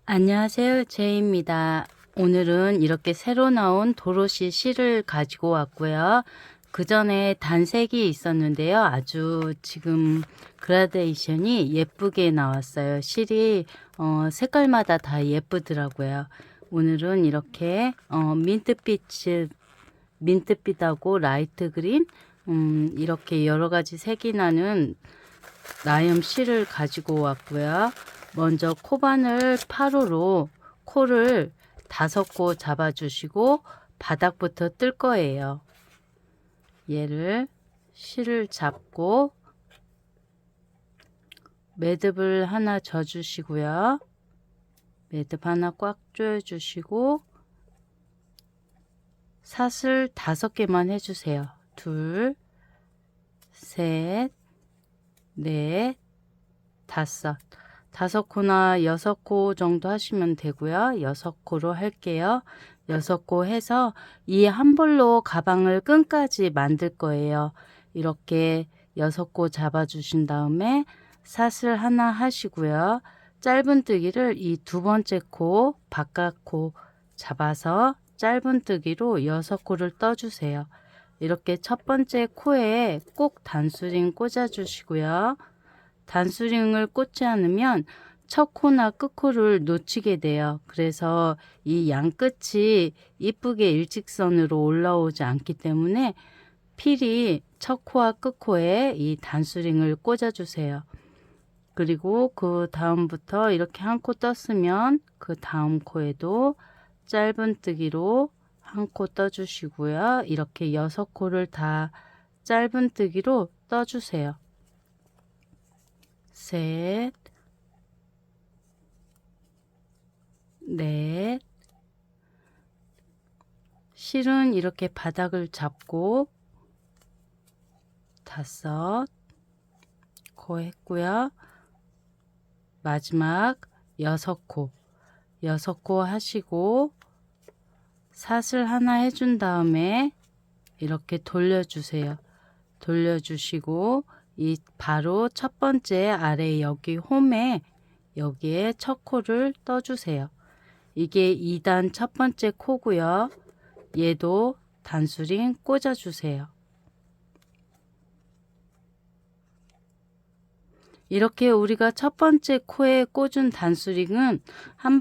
안녕하세요. 제이입니다. 오늘은 이렇게 새로 나온 도로시 실을 가지고 왔고요. 그 전에 단색이 있었는데요. 아주 지금 그라데이션이 예쁘게 나왔어요. 실이 색깔마다 다 예쁘더라고요. 오늘은 이렇게 민트빛하고 라이트 그린 이렇게 여러 가지 색이 나는 나염 실을 가지고 왔고요. 먼저 코바늘 8호로 코를 5코 잡아주시고 바닥부터 뜰 거예요. 얘를 실을 잡고 매듭을 하나 져주시고요. 매듭 하나 꽉 조여주시고 사슬 5개만 해주세요. 둘, 셋, 넷, 다섯. 5코나 6코 정도 하시면 되고요. 6코로 할게요. 6코 해서 이 한 볼로 가방을 끈까지 만들 거예요. 이렇게 6코 잡아 주신 다음에 사슬 하나 하시고요. 짧은뜨기를 이 두 번째 코 바깥 코 잡아서 짧은뜨기로 6코를 떠주세요. 이렇게 첫 번째 코에 꼭 단수링 꽂아 주시고요. 단수링을 꽂지 않으면 첫 코나 끝 코를 놓치게 돼요. 그래서 이 양 끝이 이쁘게 일직선으로 올라오지 않기 때문에 필히 첫 코와 끝 코에 이 단수링을 꽂아 주세요. 그리고 그 다음부터 이렇게 한 코 떴으면 그 다음 코에도 짧은뜨기로 한 코 떠주시고요. 이렇게 6코를 다 짧은뜨기로 떠주세요. 셋, 넷, 실은 이렇게 바닥을 잡고 5코 했고요. 마지막 6코 하시고 사슬 하나 해준 다음에 이렇게 돌려주세요. 돌려주시고 이 바로 첫 번째 아래 여기 홈에 여기에 첫 코를 떠주세요. 이게 2단 첫 번째 코고요. 얘도 단수링 꽂아주세요. 이렇게 우리가 첫 번째 코에 꽂은 단수링은 한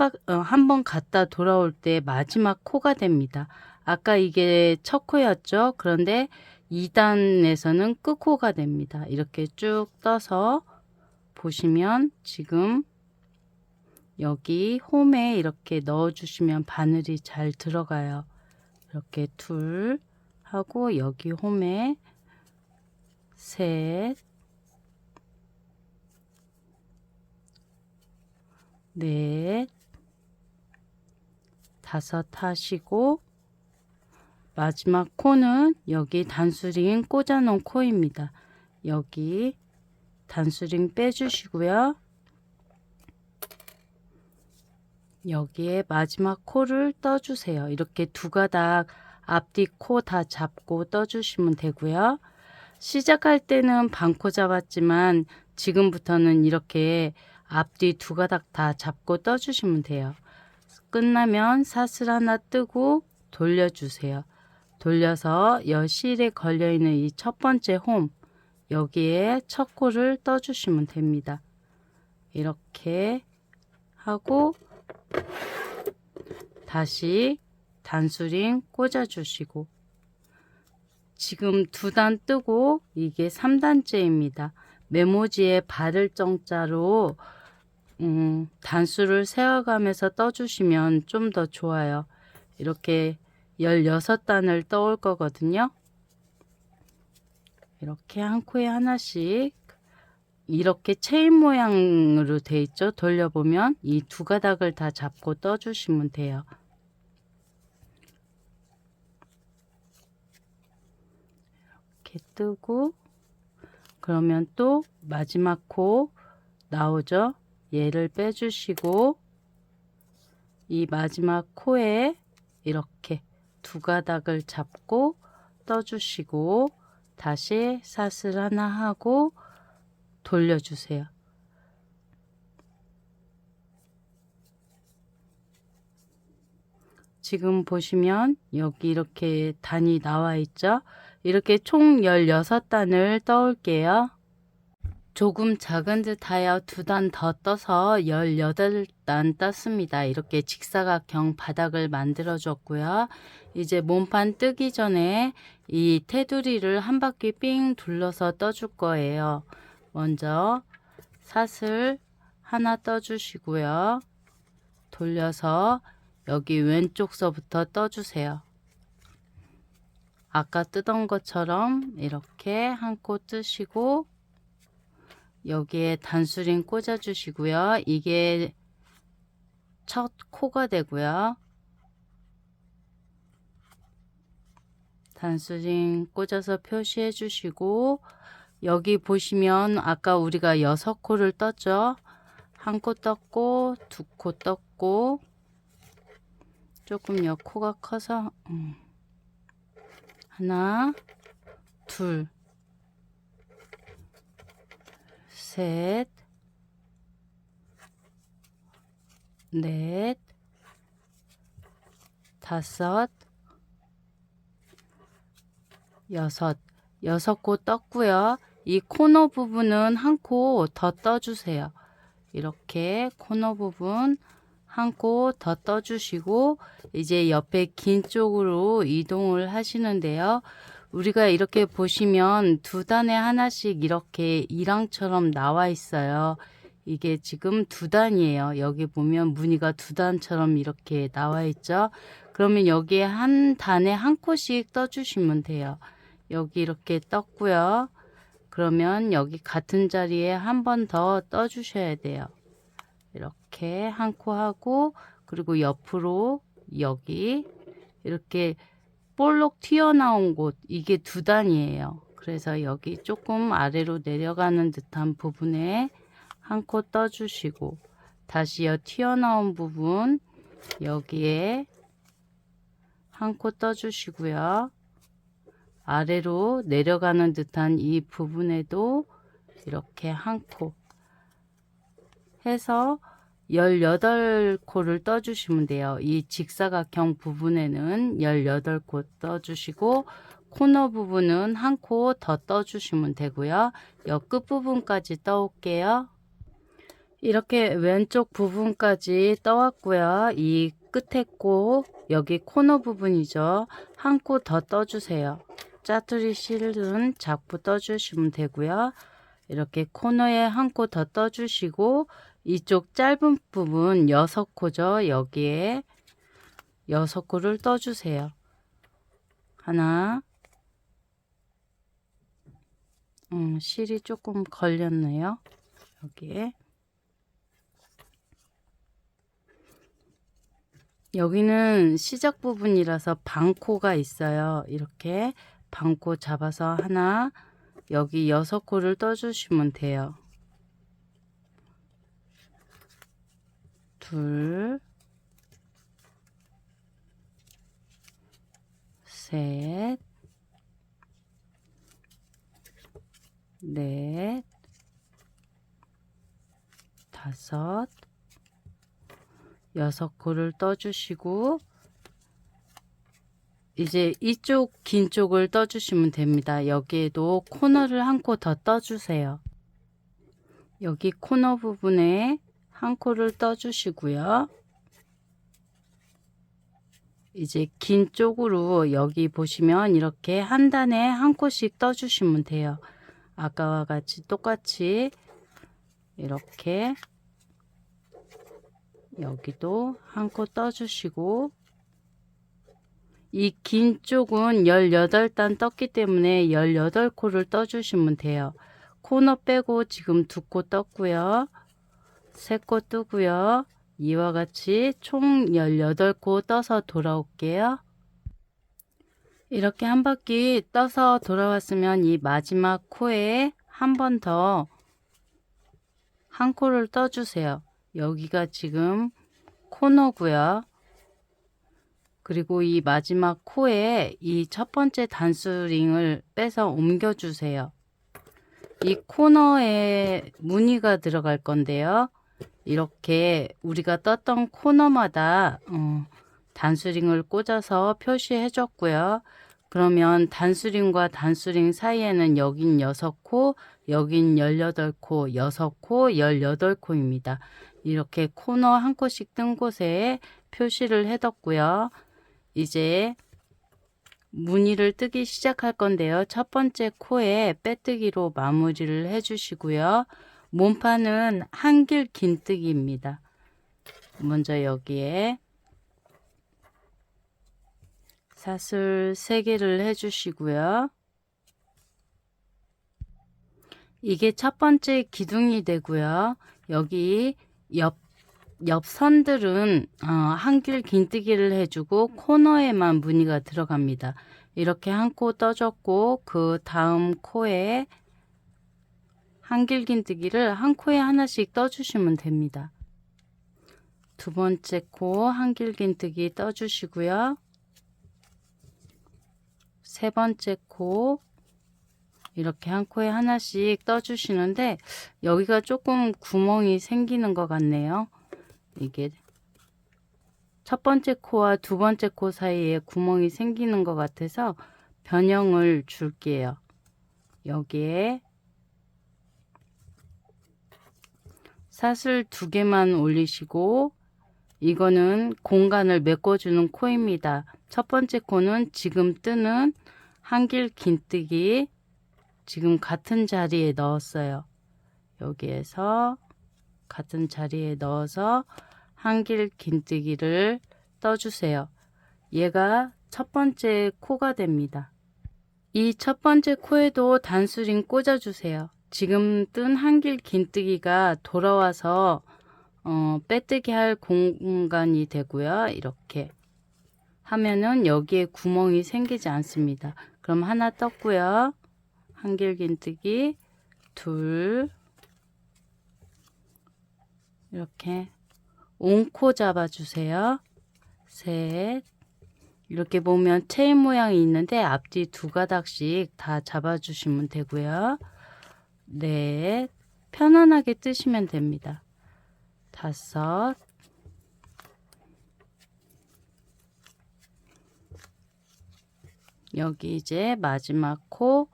번 갔다 돌아올 때 마지막 코가 됩니다. 아까 이게 첫 코였죠. 그런데 2단에서는 끝코가 됩니다. 이렇게 쭉 떠서 보시면 지금 여기 홈에 이렇게 넣어 주시면 바늘이 잘 들어가요. 이렇게 둘 하고 여기 홈에 셋, 넷, 5 하시고 마지막 코는 여기 단수링 꽂아 놓은 코입니다. 여기 단수링 빼주시고요. 여기에 마지막 코를 떠주세요. 이렇게 두 가닥 앞뒤 코 다 잡고 떠주시면 되고요. 시작할 때는 반코 잡았지만 지금부터는 이렇게 앞뒤 두 가닥 다 잡고 떠주시면 돼요. 끝나면 사슬 하나 뜨고 돌려주세요. 돌려서 여 실에 걸려있는 이 첫 번째 홈 여기에 첫 코를 떠주시면 됩니다. 이렇게 하고 다시 단수링 꽂아주시고 지금 2단 뜨고 이게 3단째입니다. 메모지에 바를 정자로 단수를 세어가면서 떠주시면 좀 더 좋아요. 이렇게 16단을 떠올 거거든요. 이렇게 한 코에 하나씩 이렇게 체인 모양으로 돼 있죠. 돌려보면 이 두 가닥을 다 잡고 떠주시면 돼요. 이렇게 뜨고 그러면 또 마지막 코 나오죠. 얘를 빼주시고 이 마지막 코에 이렇게 두 가닥을 잡고 떠주시고 다시 사슬 하나 하고 돌려주세요. 지금 보시면 여기 이렇게 단이 나와 있죠. 이렇게 총 16단을 떠올게요. 조금 작은 듯하여 2단 더 떠서 18단 떴습니다. 이렇게 직사각형 바닥을 만들어 줬고요. 이제 몸판 뜨기 전에 이 테두리를 한 바퀴 삥 둘러서 떠줄 거예요. 먼저 사슬 하나 떠주시고요. 돌려서 여기 왼쪽서부터 떠주세요. 아까 뜨던 것처럼 이렇게 한 코 뜨시고 여기에 단수링 꽂아 주시고요. 이게 첫 코가 되고요. 단수링 꽂아서 표시해 주시고 여기 보시면 아까 우리가 6코를 떴죠. 한 코 떴고 2코 떴고 조금 여 코가 커서 하나 둘 셋, 넷, 다섯, 여섯 코 떴고요. 이 코너 부분은 한 코 더 떠주세요. 이렇게 코너 부분 한 코 더 떠주시고 이제 옆에 긴 쪽으로 이동을 하시는데요. 우리가 이렇게 보시면 2단에 하나씩 이렇게 이랑처럼 나와 있어요. 이게 지금 2단이에요. 여기 보면 무늬가 2단처럼 이렇게 나와 있죠. 그러면 여기에 한 단에 한 코씩 떠주시면 돼요. 여기 이렇게 떴고요. 그러면 여기 같은 자리에 한 번 더 떠주셔야 돼요. 이렇게 한 코 하고 그리고 옆으로 여기 이렇게 볼록 튀어나온 곳 이게 2단이에요. 그래서 여기 조금 아래로 내려가는 듯한 부분에 한 코 떠주시고 다시 튀어나온 부분 여기에 한 코 떠주시고요. 아래로 내려가는 듯한 이 부분에도 이렇게 한 코 해서 18코를 떠주시면 돼요. 이 직사각형 부분에는 18코 떠주시고 코너 부분은 한 코 더 떠주시면 되고요. 옆 끝부분까지 떠올게요. 이렇게 왼쪽 부분까지 떠왔고요. 이 끝에 코 여기 코너 부분이죠. 한 코 더 떠주세요. 짜투리 실은 잡고 떠주시면 되고요. 이렇게 코너에 한 코 더 떠주시고 이쪽 짧은 부분 6코죠. 여기에 6코를 떠주세요. 하나 실이 조금 걸렸네요. 여기에 여기는 시작 부분이라서 반코가 있어요. 이렇게 반코 잡아서 하나 여기 6코를 떠주시면 돼요. 둘, 셋, 넷, 다섯, 6코를 떠주시고 이제 이쪽 긴 쪽을 떠주시면 됩니다. 여기에도 코너를 한 코 더 떠주세요. 여기 코너 부분에 한 코를 떠주시고요. 이제 긴 쪽으로 여기 보시면 이렇게 한 단에 한 코씩 떠주시면 돼요. 아까와 같이 똑같이 이렇게 여기도 한 코 떠주시고 이 긴 쪽은 18단 떴기 때문에 18코를 떠주시면 돼요. 코너 빼고 지금 2코 떴고요. 3코 뜨고요. 이와 같이 총 18코 떠서 돌아올게요. 이렇게 한 바퀴 떠서 돌아왔으면 이 마지막 코에 한 번 더 한 코를 떠주세요. 여기가 지금 코너고요. 그리고 이 마지막 코에 이 첫 번째 단수링을 빼서 옮겨 주세요. 이 코너에 무늬가 들어갈 건데요. 이렇게 우리가 떴던 코너마다 단수링을 꽂아서 표시해 줬고요. 그러면 단수링과 단수링 사이에는 여긴 6코, 여긴 18코, 6코, 18코입니다. 이렇게 코너 한 코씩 뜬 곳에 표시를 해뒀고요. 이제 무늬를 뜨기 시작할 건데요. 첫 번째 코에 빼뜨기로 마무리를 해주시고요. 몸판은 한길 긴뜨기입니다. 먼저 여기에 사슬 3개를 해주시고요. 이게 첫 번째 기둥이 되고요. 여기 옆 선들은 한길 긴뜨기를 해주고 코너에만 무늬가 들어갑니다. 이렇게 한 코 떠줬고 그 다음 코에 한길 긴뜨기를 한 코에 하나씩 떠주시면 됩니다. 두 번째 코 한길 긴뜨기 떠주시고요. 세 번째 코 이렇게 한 코에 하나씩 떠주시는데 여기가 조금 구멍이 생기는 것 같네요. 이게 첫 번째 코와 두 번째 코 사이에 구멍이 생기는 것 같아서 변형을 줄게요. 여기에 사슬 2개만 올리시고 이거는 공간을 메꿔주는 코입니다. 첫 번째 코는 지금 뜨는 한길 긴뜨기 지금 같은 자리에 넣었어요. 여기에서 같은 자리에 넣어서 한길 긴뜨기를 떠주세요. 얘가 첫 번째 코가 됩니다. 이 첫 번째 코에도 단수링 꽂아주세요. 지금 뜬 한길 긴뜨기가 돌아와서 빼뜨기 할 공간이 되고요. 이렇게 하면은 여기에 구멍이 생기지 않습니다. 그럼 하나 떴고요. 한길 긴뜨기 둘 이렇게 옹코 잡아주세요. 셋 이렇게 보면 체인 모양이 있는데 앞뒤 2가닥씩 다 잡아주시면 되고요. 넷 편안하게 뜨시면 됩니다. 5 여기 이제 마지막 코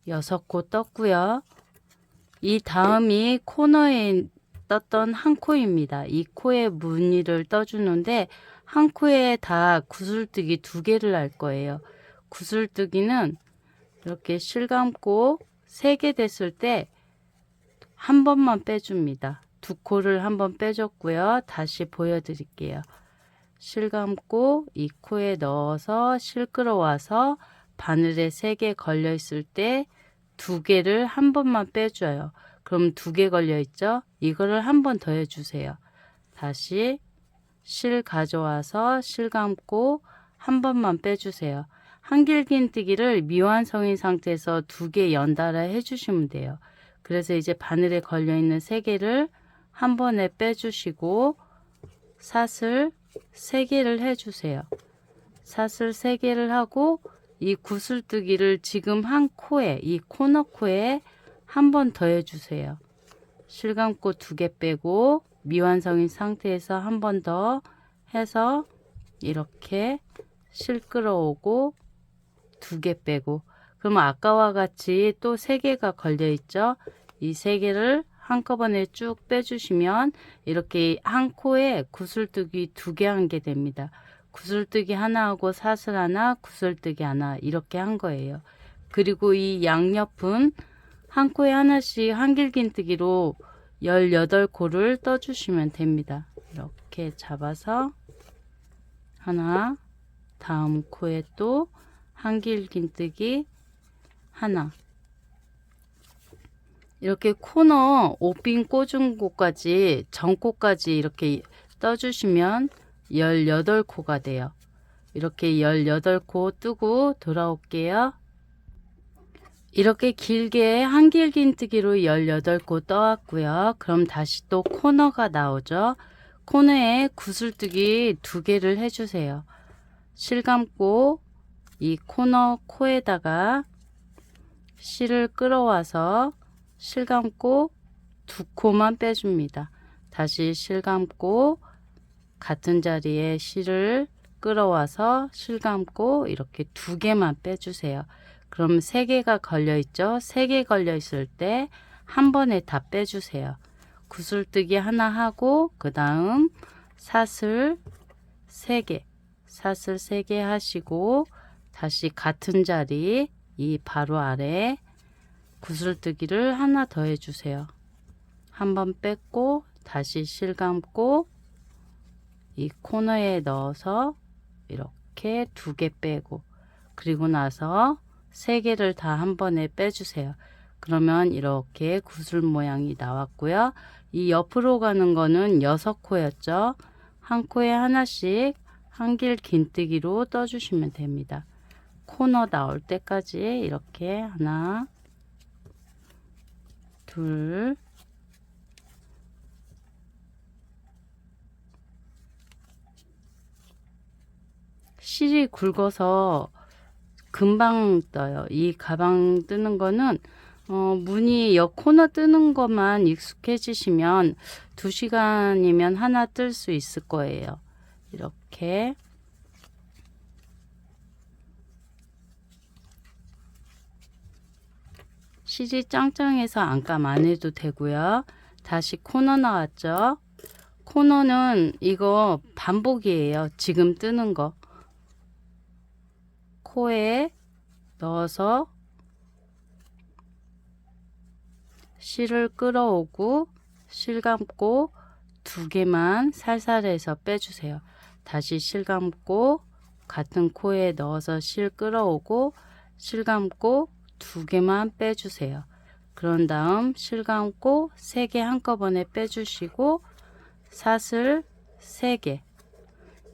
6코 떴고요. 이 다음이 코너에 떴던 한 코입니다. 이 코에 무늬를 떠주는데 한 코에 다 구슬뜨기 2개를 할 거예요. 구슬뜨기는 이렇게 실감고 3개 됐을 때 한 번만 빼줍니다. 2코를 한번 빼줬고요. 다시 보여드릴게요. 실감고 이 코에 넣어서 실 끌어와서 바늘에 3개 걸려 있을 때 2개를 한 번만 빼줘요. 그럼 2개 걸려 있죠? 이거를 한 번 더 해주세요. 다시 실 가져와서 실 감고 한 번만 빼주세요. 한길 긴뜨기를 미완성인 상태에서 2개 연달아 해주시면 돼요. 그래서 이제 바늘에 걸려 있는 3개를 한 번에 빼주시고 사슬 3개를 해주세요. 사슬 3개를 하고 이 구슬뜨기를 지금 한 코에 이 코너 코에 한 번 더 해주세요. 실감고 2개 빼고 미완성인 상태에서 한 번 더 해서 이렇게 실 끌어오고 2개 빼고 그러면 아까와 같이 또 3개가 걸려 있죠. 이 3개를 한꺼번에 쭉 빼주시면 이렇게 한 코에 구슬뜨기 2개 한 게 됩니다. 구슬뜨기 하나 하고 사슬 하나 구슬뜨기 하나 이렇게 한 거예요. 그리고 이 양옆은 한 코에 하나씩 한길 긴뜨기로 18코를 떠주시면 됩니다. 이렇게 잡아서 하나 다음 코에 또 한길 긴뜨기 하나 이렇게 코너 옷핀 꽂은 곳까지 전코까지 이렇게 떠주시면 18코가 돼요. 이렇게 18코 뜨고 돌아올게요. 이렇게 길게 한길 긴뜨기로 18코 떠왔고요. 그럼 다시 또 코너가 나오죠. 코너에 구슬뜨기 2개를 해주세요. 실 감고 이 코너 코에다가 실을 끌어와서 실 감고 2코만 빼줍니다. 다시 실 감고 같은 자리에 실을 끌어와서 실 감고 이렇게 2개만 빼주세요. 그럼 3개가 걸려 있죠. 3개 걸려 있을 때 한 번에 다 빼주세요. 구슬뜨기 하나 하고 그 다음 사슬 3개 하시고 다시 같은 자리 이 바로 아래 구슬뜨기를 하나 더 해주세요. 한 번 뺐고 다시 실 감고 이 코너에 넣어서 이렇게 2개 빼고 그리고 나서 3개를 다 한 번에 빼주세요. 그러면 이렇게 구슬 모양이 나왔고요. 이 옆으로 가는 거는 6코였죠. 한 코에 하나씩 한길 긴뜨기로 떠주시면 됩니다. 코너 나올 때까지 이렇게 하나, 둘, 실이 굵어서 금방 떠요. 이 가방 뜨는 거는 무늬 옆 코너 뜨는 것만 익숙해지시면 2시간이면 하나 뜰 수 있을 거예요. 이렇게 실이 짱짱해서 안감 안 해도 되고요. 다시 코너 나왔죠. 코너는 이거 반복이에요. 지금 뜨는 거 코에 넣어서 실을 끌어오고 실 감고 2개만 살살해서 빼주세요. 다시 실 감고 같은 코에 넣어서 실 끌어오고 실 감고 2개만 빼주세요. 그런 다음 실 감고 3개 한꺼번에 빼주시고 사슬 3개.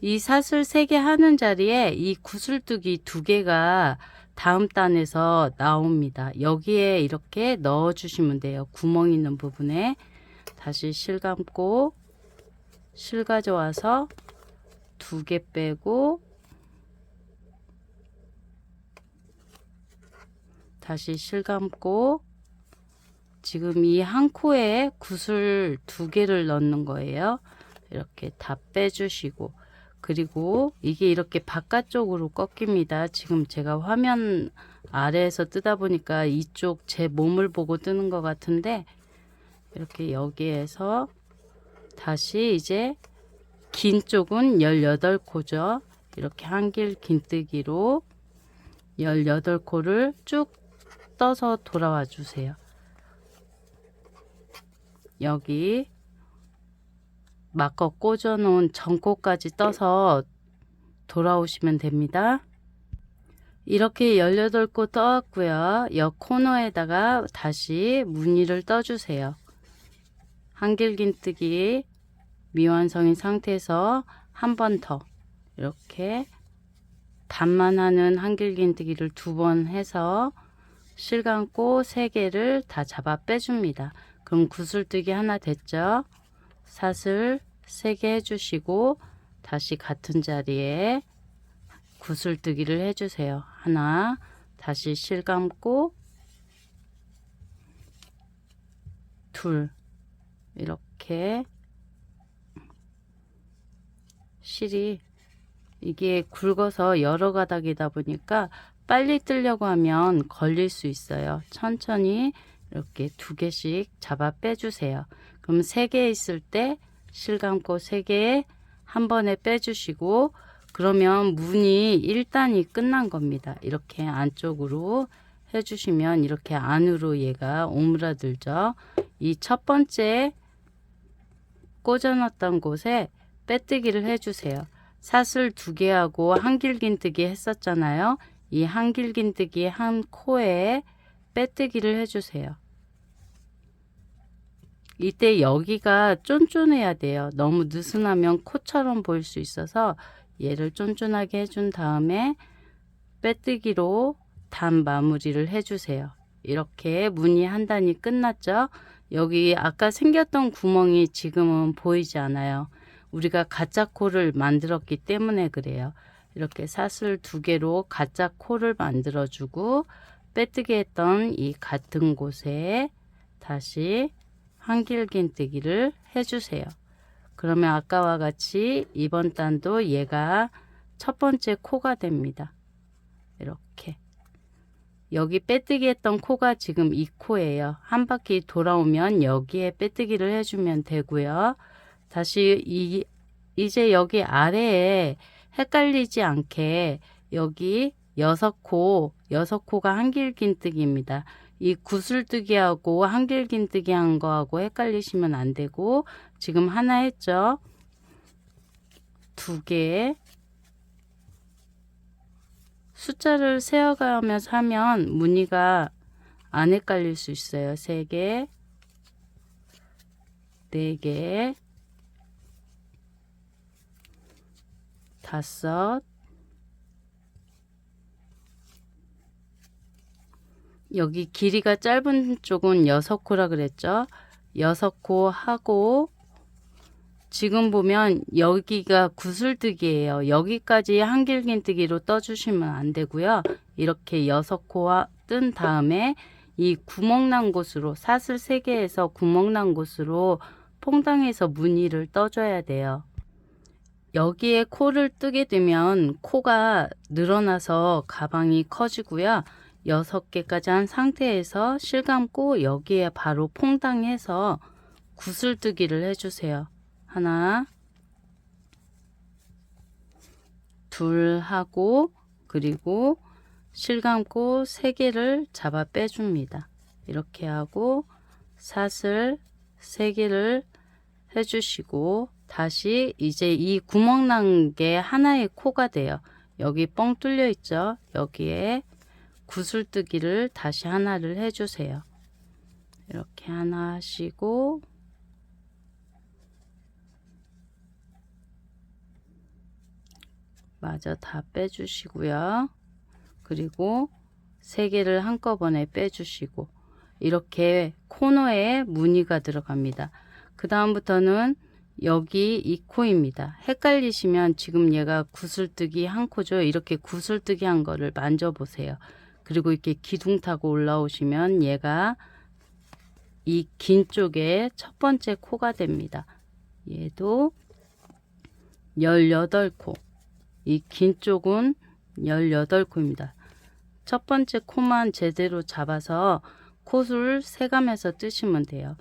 이 사슬 3개 하는 자리에 이 구슬뜨기 2개가 다음 단에서 나옵니다. 여기에 이렇게 넣어 주시면 돼요. 구멍 있는 부분에 다시 실 감고 실 가져와서 2개 빼고 다시 실 감고 지금 이 한 코에 구슬 2개를 넣는 거예요. 이렇게 다 빼주시고 그리고 이게 이렇게 바깥쪽으로 꺾입니다. 지금 제가 화면 아래에서 뜨다 보니까 이쪽 제 몸을 보고 뜨는 것 같은데 이렇게 여기에서 다시 이제 긴 쪽은 18코죠. 이렇게 한길 긴뜨기로 18코를 쭉 떠서 돌아와 주세요. 여기 마커 꽂아 놓은 전코까지 떠서 돌아오시면 됩니다. 이렇게 18코 떠왔고요. 옆 코너에다가 다시 무늬를 떠주세요. 한길 긴뜨기 미완성인 상태에서 한 번 더 이렇게 반만 하는 한길 긴뜨기를 2번 해서 실 감고 3개를 다 잡아 빼줍니다. 그럼 구슬뜨기 하나 됐죠. 사슬 3개 해주시고 다시 같은 자리에 구슬뜨기를 해주세요. 하나 다시 실 감고 둘 이렇게 실이 이게 굵어서 여러 가닥이다 보니까 빨리 뜨려고 하면 걸릴 수 있어요. 천천히 이렇게 2개씩 잡아 빼주세요. 그럼 3개 있을 때 실 감고 3개 한 번에 빼주시고 그러면 무늬 1단이 끝난 겁니다. 이렇게 안쪽으로 해주시면 이렇게 안으로 얘가 오므라들죠. 이 첫 번째 꽂아놨던 곳에 빼뜨기를 해주세요. 사슬 2개하고 한길 긴뜨기 했었잖아요. 이 한길 긴뜨기 한 코에 빼뜨기를 해주세요. 이때 여기가 쫀쫀해야 돼요. 너무 느슨하면 코처럼 보일 수 있어서 얘를 쫀쫀하게 해준 다음에 빼뜨기로 단 마무리를 해주세요. 이렇게 무늬 한 단이 끝났죠. 여기 아까 생겼던 구멍이 지금은 보이지 않아요. 우리가 가짜 코를 만들었기 때문에 그래요. 이렇게 사슬 2개로 가짜 코를 만들어 주고 빼뜨기 했던 이 같은 곳에 다시 한길 긴뜨기를 해주세요. 그러면 아까와 같이 이번 단도 얘가 첫 번째 코가 됩니다. 이렇게 여기 빼뜨기 했던 코가 지금 이 코예요. 한 바퀴 돌아오면 여기에 빼뜨기를 해주면 되고요. 다시 이제 여기 아래에 헷갈리지 않게 여기 6코가 한길긴뜨기입니다. 이 구슬뜨기하고 한길긴뜨기 한 거하고 헷갈리시면 안 되고, 지금 하나 했죠. 2개 숫자를 세어가면서 하면 무늬가 안 헷갈릴 수 있어요. 3개, 4개, 5, 여기 길이가 짧은 쪽은 6코라 그랬죠. 6코 하고, 지금 보면 여기가 구슬뜨기예요. 여기까지 한길긴뜨기로 떠주시면 안 되고요. 이렇게 6코 뜬 다음에 이 구멍난 곳으로, 사슬 3개에서 구멍난 곳으로 퐁당해서 무늬를 떠줘야 돼요. 여기에 코를 뜨게 되면 코가 늘어나서 가방이 커지고요. 6개까지 한 상태에서 실감고 여기에 바로 퐁당해서 구슬뜨기를 해주세요. 하나, 둘 하고, 그리고 실감고 3개를 잡아 빼줍니다. 이렇게 하고 사슬 3개를 해주시고, 다시 이제 이 구멍 난 게 하나의 코가 돼요. 여기 뻥 뚫려 있죠. 여기에 구슬뜨기를 다시 하나를 해주세요. 이렇게 하나 하시고, 마저 다 빼주시고요. 그리고 3개를 한꺼번에 빼주시고, 이렇게 코너에 무늬가 들어갑니다. 그 다음부터는 여기 이 코입니다. 헷갈리시면 지금 얘가 구슬뜨기 한 코죠. 이렇게 구슬뜨기 한 거를 만져보세요. 그리고 이렇게 기둥 타고 올라오시면 얘가 이 긴 쪽에 첫 번째 코가 됩니다. 얘도 18코. 이 긴 쪽은 18코입니다. 첫 번째 코만 제대로 잡아서 코를 세가면서 뜨시면 돼요.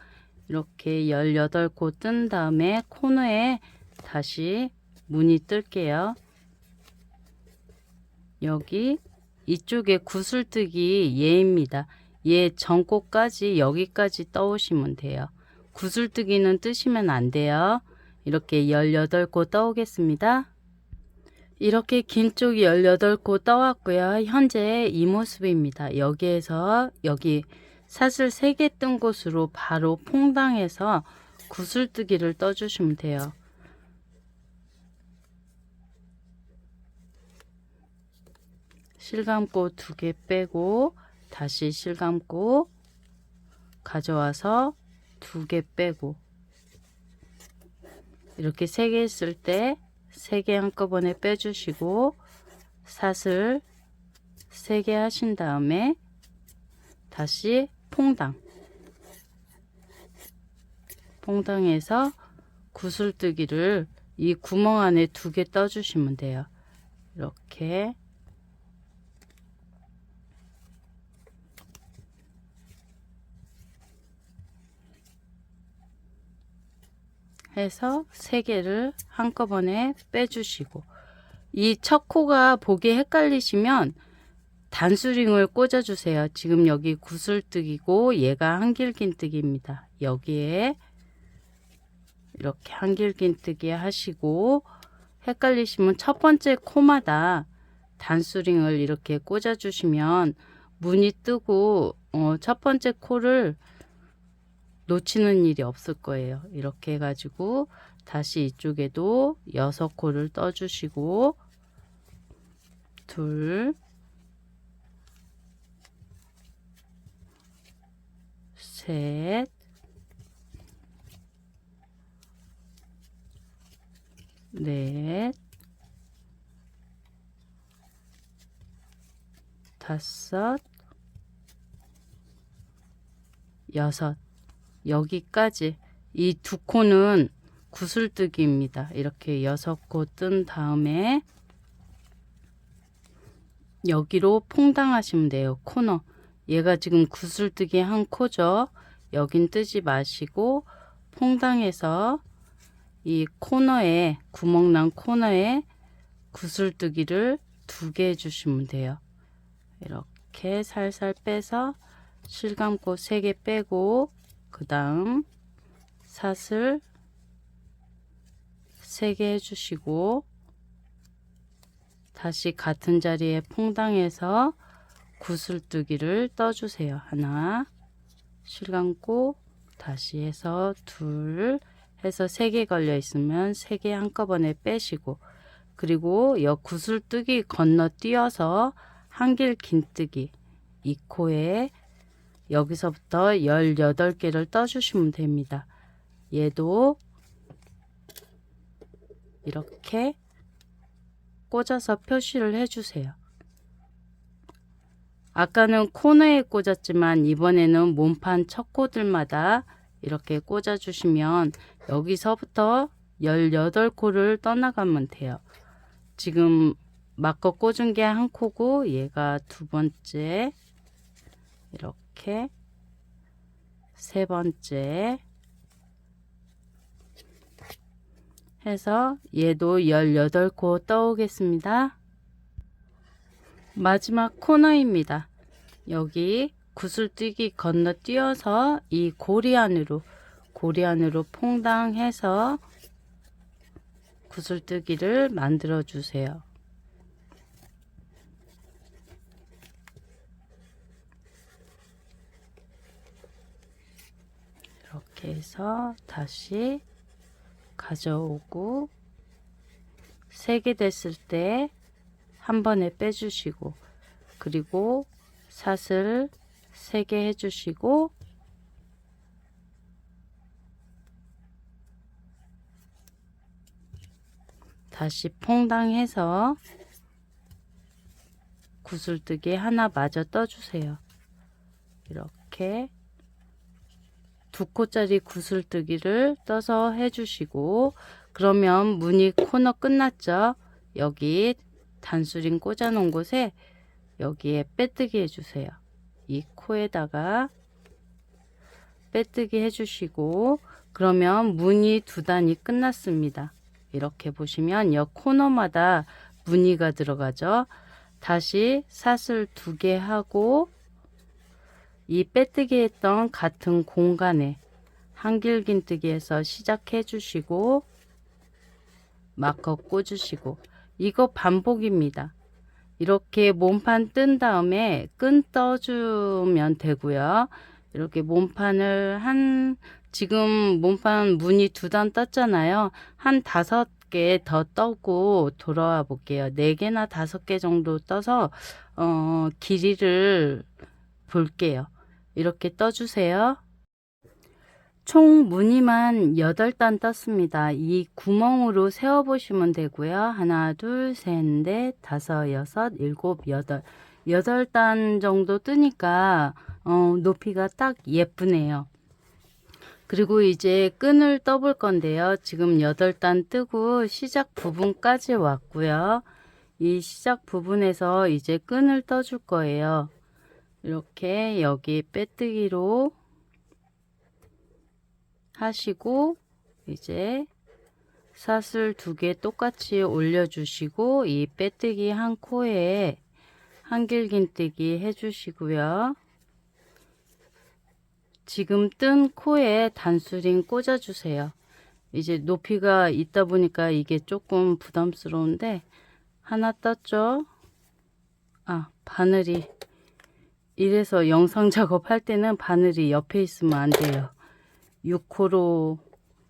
이렇게 18코 뜬 다음에 코너에 다시 무늬 뜰게요. 여기 이쪽에 구슬뜨기 얘입니다. 얘 전코까지 여기까지 떠오시면 돼요. 구슬뜨기는 뜨시면 안 돼요. 이렇게 18코 떠오겠습니다. 이렇게 긴 쪽이 18코 떠왔고요. 현재 이 모습입니다. 여기에서 여기 사슬 3개 뜬 곳으로 바로 퐁당해서 구슬뜨기를 떠주시면 돼요. 실감고 2개 빼고 다시 실감고 가져와서 2개 빼고, 이렇게 3개 했을 때 3개 한꺼번에 빼주시고 사슬 3개 하신 다음에 다시 퐁당해서 구슬뜨기를 이 구멍 안에 2개 떠주시면 돼요. 이렇게 해서 3개를 한꺼번에 빼주시고, 이 첫 코가 보기 헷갈리시면 단수링을 꽂아주세요. 지금 여기 구슬뜨기고 얘가 한길긴뜨기입니다. 여기에 이렇게 한길긴뜨기 하시고, 헷갈리시면 첫 번째 코마다 단수링을 이렇게 꽂아주시면 무늬 뜨고 첫 번째 코를 놓치는 일이 없을 거예요. 이렇게 해가지고 다시 이쪽에도 6코를 떠주시고, 둘, 셋, 넷, 다섯, 여섯. 여기까지 이 2코는 구슬뜨기입니다. 이렇게 6코 뜬 다음에 여기로 퐁당하시면 돼요. 코너. 얘가 지금 구슬뜨기 한 코죠. 여긴 뜨지 마시고 퐁당해서 이 코너에, 구멍난 코너에 구슬뜨기를 2개 해주시면 돼요. 이렇게 살살 빼서 실감고 3개 빼고, 그 다음 사슬 3개 해주시고, 다시 같은 자리에 퐁당해서 구슬뜨기를 떠주세요. 하나, 실감고 다시 해서 둘 해서 3개 걸려 있으면 3개 한꺼번에 빼시고, 그리고 여 구슬뜨기 건너뛰어서 한길 긴뜨기 이 코에 여기서부터 18개를 떠주시면 됩니다. 얘도 이렇게 꽂아서 표시를 해주세요. 아까는 코너에 꽂았지만 이번에는 몸판 첫 코들마다 이렇게 꽂아 주시면 여기서부터 18코를 떠나가면 돼요. 지금 막거 꽂은 게 한 코고 얘가 2번째, 이렇게 3번째 해서 얘도 18코 떠오겠습니다. 마지막 코너입니다. 여기 구슬뜨기 건너뛰어서 이 고리 안으로 퐁당해서 구슬뜨기를 만들어 주세요. 이렇게 해서 다시 가져오고 3개 됐을 때 한 번에 빼주시고, 그리고 사슬 3개 해주시고, 다시 퐁당해서 구슬뜨기 하나 마저 떠주세요. 이렇게 2코짜리 구슬뜨기를 떠서 해주시고, 그러면 무늬 코너 끝났죠? 여기 단수링 꽂아 놓은 곳에 여기에 빼뜨기 해주세요. 이 코에다가 빼뜨기 해주시고, 그러면 무늬 2단이 끝났습니다. 이렇게 보시면 여 코너마다 무늬가 들어가죠. 다시 사슬 2개 하고 이 빼뜨기 했던 같은 공간에 한길긴뜨기에서 시작해 주시고 마커 꽂으시고, 이거 반복입니다. 이렇게 몸판 뜬 다음에 끈 떠주면 되고요. 이렇게 몸판을 지금 몸판 무늬 2단 떴잖아요. 한 5개 더 떠고 돌아와 볼게요. 4개나 5개 정도 떠서 길이를 볼게요. 이렇게 떠주세요. 총 무늬만 8단 떴습니다. 이 구멍으로 세어 보시면 되고요. 하나, 둘, 셋, 넷, 다섯, 여섯, 일곱, 여덟. 8단 정도 뜨니까 높이가 딱 예쁘네요. 그리고 이제 끈을 떠볼 건데요. 지금 8단 뜨고 시작 부분까지 왔고요. 이 시작 부분에서 이제 끈을 떠줄 거예요. 이렇게 여기 빼뜨기로 하시고, 이제 사슬 2개 똑같이 올려주시고 이 빼뜨기 한 코에 한길긴뜨기 해주시고요. 지금 뜬 코에 단수링 꽂아주세요. 이제 높이가 있다 보니까 이게 조금 부담스러운데, 하나 떴죠? 바늘이, 이래서 영상 작업할 때는 바늘이 옆에 있으면 안 돼요. 6호로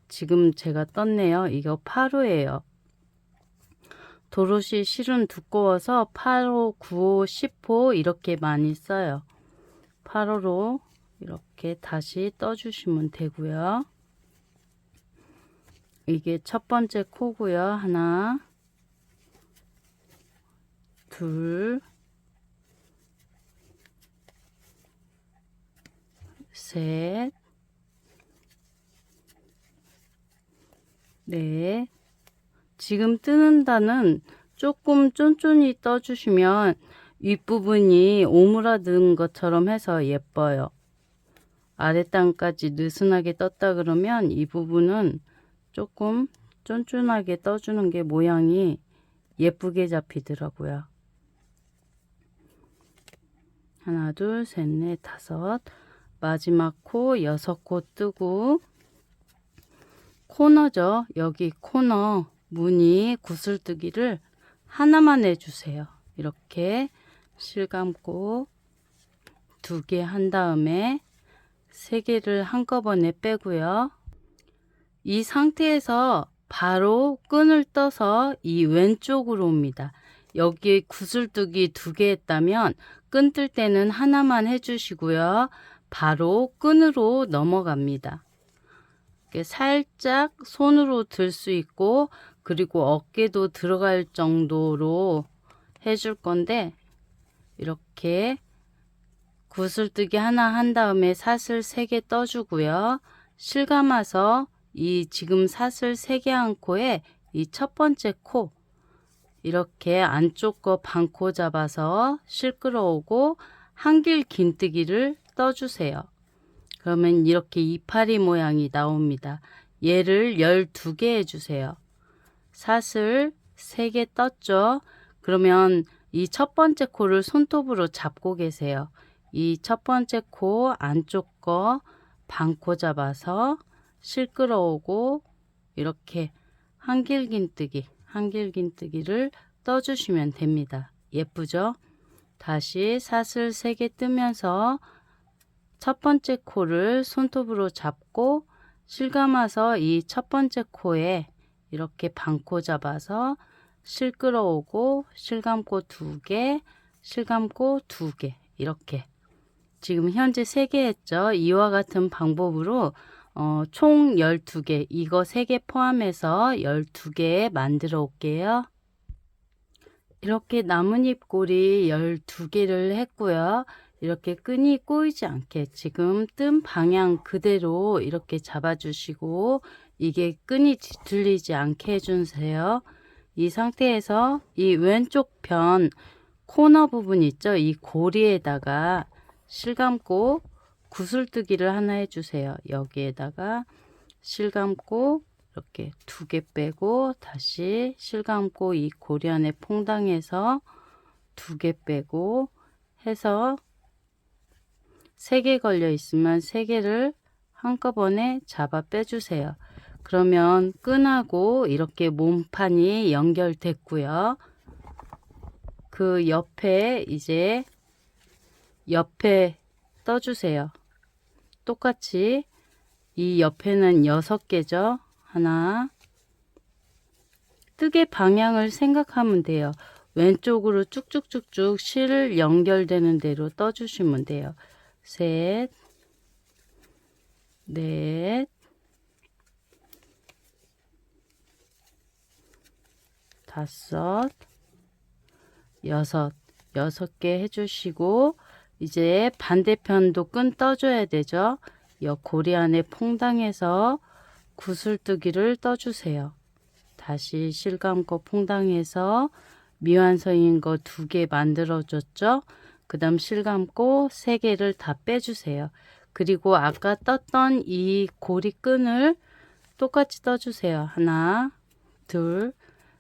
지금 제가 떴네요. 이거 8호예요. 도롯이 실은 두꺼워서 8호, 9호, 10호 이렇게 많이 써요. 8호로 이렇게 다시 떠주시면 되고요. 이게 첫 번째 코고요. 하나, 둘, 셋, 네. 지금 뜨는 단은 조금 쫀쫀히 떠주시면 윗부분이 오므라든 것처럼 해서 예뻐요. 아랫단까지 느슨하게 떴다 그러면 이 부분은 조금 쫀쫀하게 떠주는 게 모양이 예쁘게 잡히더라고요. 하나, 둘, 셋, 넷, 다섯. 마지막 코 6코 뜨고 코너죠. 여기 코너 무늬 구슬뜨기를 하나만 해주세요. 이렇게 실감고 2개 한 다음에 3개를 한꺼번에 빼고요. 이 상태에서 바로 끈을 떠서 이 왼쪽으로 옵니다. 여기 구슬뜨기 2개 했다면 끈 뜰 때는 하나만 해주시고요. 바로 끈으로 넘어갑니다. 이렇게 살짝 손으로 들 수 있고 그리고 어깨도 들어갈 정도로 해줄 건데 이렇게 구슬뜨기 하나 한 다음에 사슬 3개 떠주고요. 실감아서 이 지금 사슬 3개 한 코에 이 첫 번째 코 이렇게 안쪽 거 반코 잡아서 실 끌어오고 한길 긴뜨기를 떠주세요. 그러면 이렇게 이파리 모양이 나옵니다. 얘를 12개 해주세요. 사슬 3개 떴죠. 그러면 이 첫 번째 코를 손톱으로 잡고 계세요. 이 첫 번째 코 안쪽 거 반코 잡아서 실 끌어오고 이렇게 한길긴뜨기를 떠주시면 됩니다. 예쁘죠? 다시 사슬 3개 뜨면서 첫 번째 코를 손톱으로 잡고 실감아서 이 첫 번째 코에 이렇게 반코 잡아서 실 끌어오고 실감고 2개, 실감고 2개 이렇게 지금 현재 3개 했죠. 이와 같은 방법으로 총 12개 이거 3개 포함해서 12개 만들어 올게요. 이렇게 나뭇잎꼬리 12개를 했고요. 이렇게 끈이 꼬이지 않게 지금 뜬 방향 그대로 이렇게 잡아주시고 이게 끈이 뒤틀리지 않게 해주세요. 이 상태에서 이 왼쪽 편 코너 부분 있죠? 이 고리에다가 실감고 구슬뜨기를 하나 해주세요. 여기에다가 실감고 이렇게 2개 빼고 다시 실감고 이 고리 안에 퐁당해서 2개 빼고 해서 3개 걸려 있으면 3개를 한꺼번에 잡아 빼주세요. 그러면 끈하고 이렇게 몸판이 연결됐고요. 그 옆에 이제 옆에 떠주세요. 똑같이 이 옆에는 6개죠. 하나 뜨개 방향을 생각하면 돼요. 왼쪽으로 쭉쭉쭉쭉 실 연결되는 대로 떠주시면 돼요. 셋, 넷, 다섯, 여섯, 6개 해주시고 이제 반대편도 끈 떠줘야 되죠. 이 고리 안에 퐁당해서 구슬뜨기를 떠주세요. 다시 실감고 퐁당해서 미완성인 거 2개 만들어줬죠. 그 다음 실감고 3개를 다 빼주세요. 그리고 아까 떴던 이 고리끈을 똑같이 떠주세요. 하나, 둘,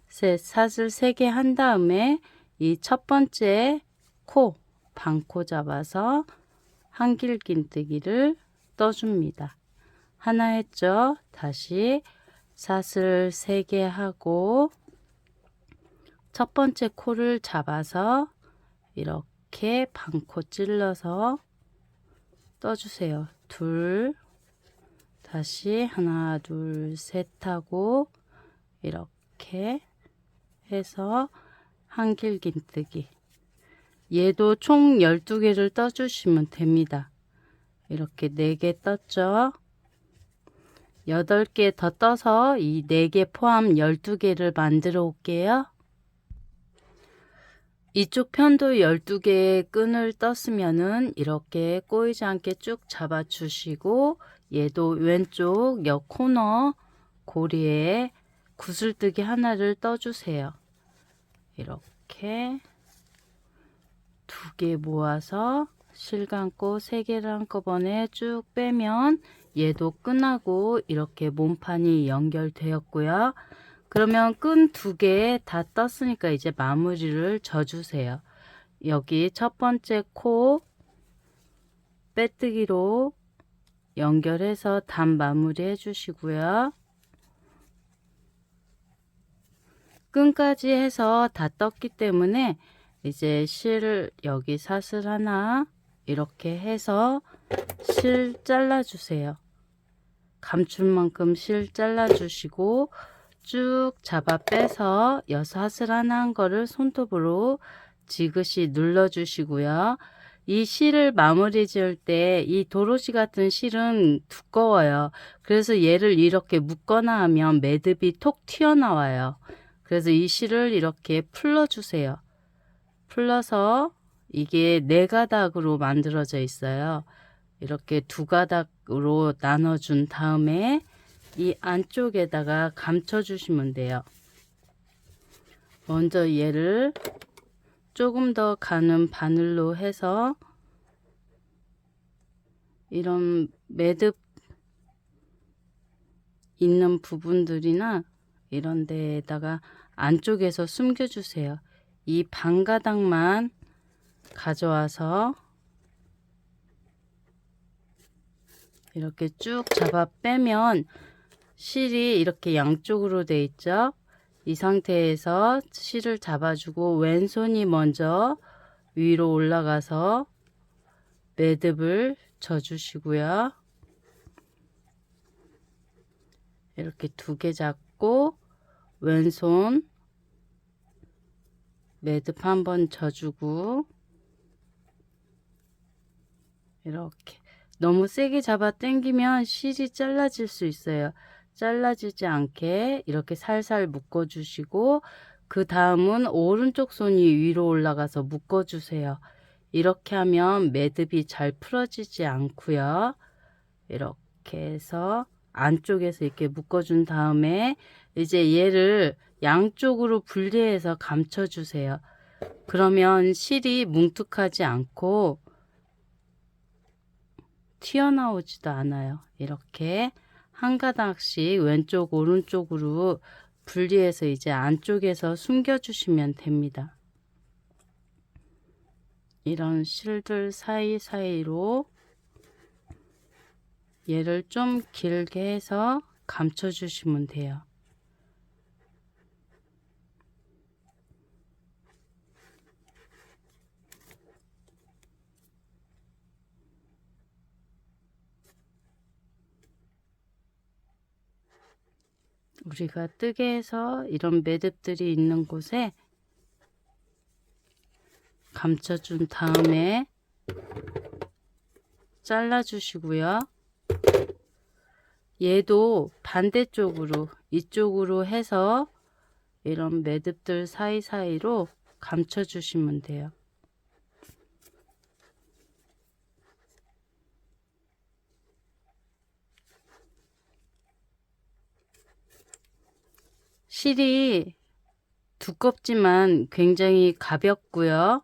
셋, 사슬 3개 한 다음에 이 첫 번째 코, 반코 잡아서 한길긴뜨기를 떠줍니다. 하나 했죠. 다시 사슬 3개 하고 첫 번째 코를 잡아서 이렇게 반코 찔러서 떠주세요. 둘, 다시 하나, 둘, 셋 하고 이렇게 해서 한길긴뜨기. 얘도 총 12개를 떠주시면 됩니다. 이렇게 4개 떴죠. 8개 더 떠서 이 4개 포함 12개를 만들어 올게요. 이쪽 편도 12개의 끈을 떴으면은 이렇게 꼬이지 않게 쭉 잡아 주시고 얘도 왼쪽 옆 코너 고리에 구슬뜨기 하나를 떠주세요. 이렇게 2개 모아서 실 감고 3개를 한꺼번에 쭉 빼면 얘도 끈하고 이렇게 몸판이 연결되었고요. 그러면 끈 2개 다 떴으니까 이제 마무리를 져주세요. 여기 첫 번째 코 빼뜨기로 연결해서 단 마무리 해주시고요. 끈까지 해서 다 떴기 때문에 이제 실 여기 사슬 하나 이렇게 해서 실 잘라주세요. 감출 만큼 실 잘라주시고 쭉 잡아 빼서 사슬 하나 한 거를 손톱으로 지그시 눌러주시고요. 이 실을 마무리 지을 때 이 도로시 같은 실은 두꺼워요. 그래서 얘를 이렇게 묶거나 하면 매듭이 톡 튀어나와요. 그래서 이 실을 이렇게 풀러주세요. 풀러서 이게 4가닥으로 만들어져 있어요. 이렇게 2가닥으로 나눠준 다음에 이 안쪽에다가 감춰주시면 돼요. 먼저 얘를 조금 더 가는 바늘로 해서 이런 매듭 있는 부분들이나 이런 데에다가 안쪽에서 숨겨주세요. 이 반가닥만 가져와서 이렇게 쭉 잡아 빼면 실이 이렇게 양쪽으로 돼 있죠. 이 상태에서 실을 잡아주고 왼손이 먼저 위로 올라가서 매듭을 져주시고요. 이렇게 2개 잡고 왼손 매듭 한번 져주고 이렇게 너무 세게 잡아 당기면 실이 잘라질 수 있어요. 잘라지지 않게 이렇게 살살 묶어 주시고 그 다음은 오른쪽 손이 위로 올라가서 묶어 주세요. 이렇게 하면 매듭이 잘 풀어지지 않고요. 이렇게 해서 안쪽에서 이렇게 묶어 준 다음에 이제 얘를 양쪽으로 분리해서 감춰 주세요. 그러면 실이 뭉툭하지 않고 튀어나오지도 않아요. 이렇게 한 가닥씩 왼쪽 오른쪽으로 분리해서 이제 안쪽에서 숨겨 주시면 됩니다. 이런 실들 사이사이로 얘를 좀 길게 해서 감춰 주시면 돼요. 우리가 뜨게 해서 이런 매듭들이 있는 곳에 감춰준 다음에 잘라 주시고요. 얘도 반대쪽으로 이쪽으로 해서 이런 매듭들 사이사이로 감춰 주시면 돼요. 실이 두껍지만 굉장히 가볍고요.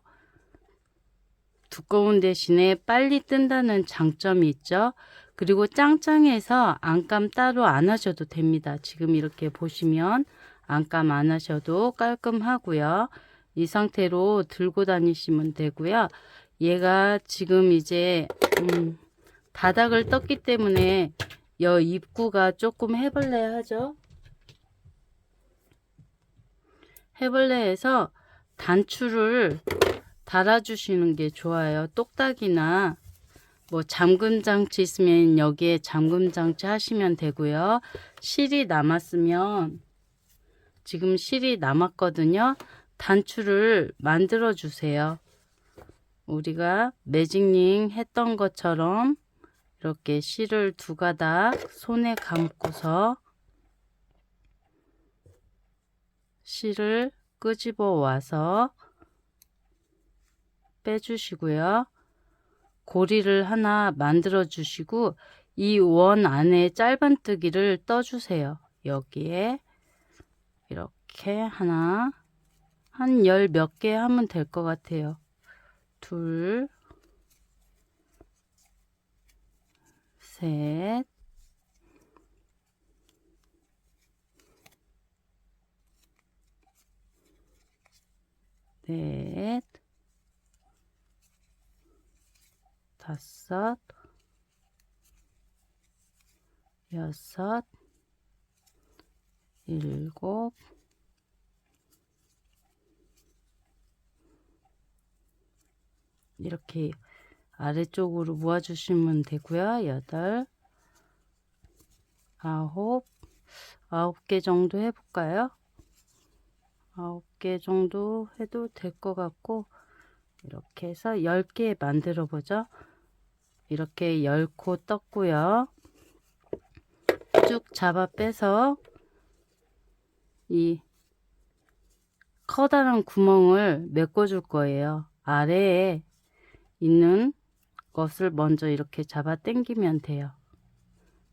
두꺼운 대신에 빨리 뜬다는 장점이 있죠. 그리고 짱짱해서 안감 따로 안 하셔도 됩니다. 지금 이렇게 보시면 안감 안 하셔도 깔끔하고요. 이 상태로 들고 다니시면 되고요. 얘가 지금 이제 바닥을 떴기 때문에 여 입구가 조금 해벌레하죠. 해벌레에서 단추를 달아주시는 게 좋아요. 똑딱이나 뭐 잠금 장치 있으면 여기에 잠금 장치 하시면 되고요. 실이 남았으면 지금 실이 남았거든요. 단추를 만들어 주세요. 우리가 매직링 했던 것처럼 이렇게 실을 2가닥 손에 감고서 실을 끄집어 와서 빼주시고요. 고리를 하나 만들어 주시고 이 원 안에 짧은뜨기를 떠주세요. 여기에 이렇게 하나, 한 10 몇 개 하면 될 것 같아요. 둘, 셋, 넷, 다섯, 여섯, 일곱, 이렇게 아래쪽으로 모아주시면 되고요. 여덟, 아홉 개 정도 해볼까요? 9개 정도 해도 될 것 같고, 이렇게 해서 10개 만들어 보죠. 이렇게 10코 떴고요. 쭉 잡아 빼서 이 커다란 구멍을 메꿔 줄 거예요. 아래에 있는 것을 먼저 이렇게 잡아 당기면 돼요.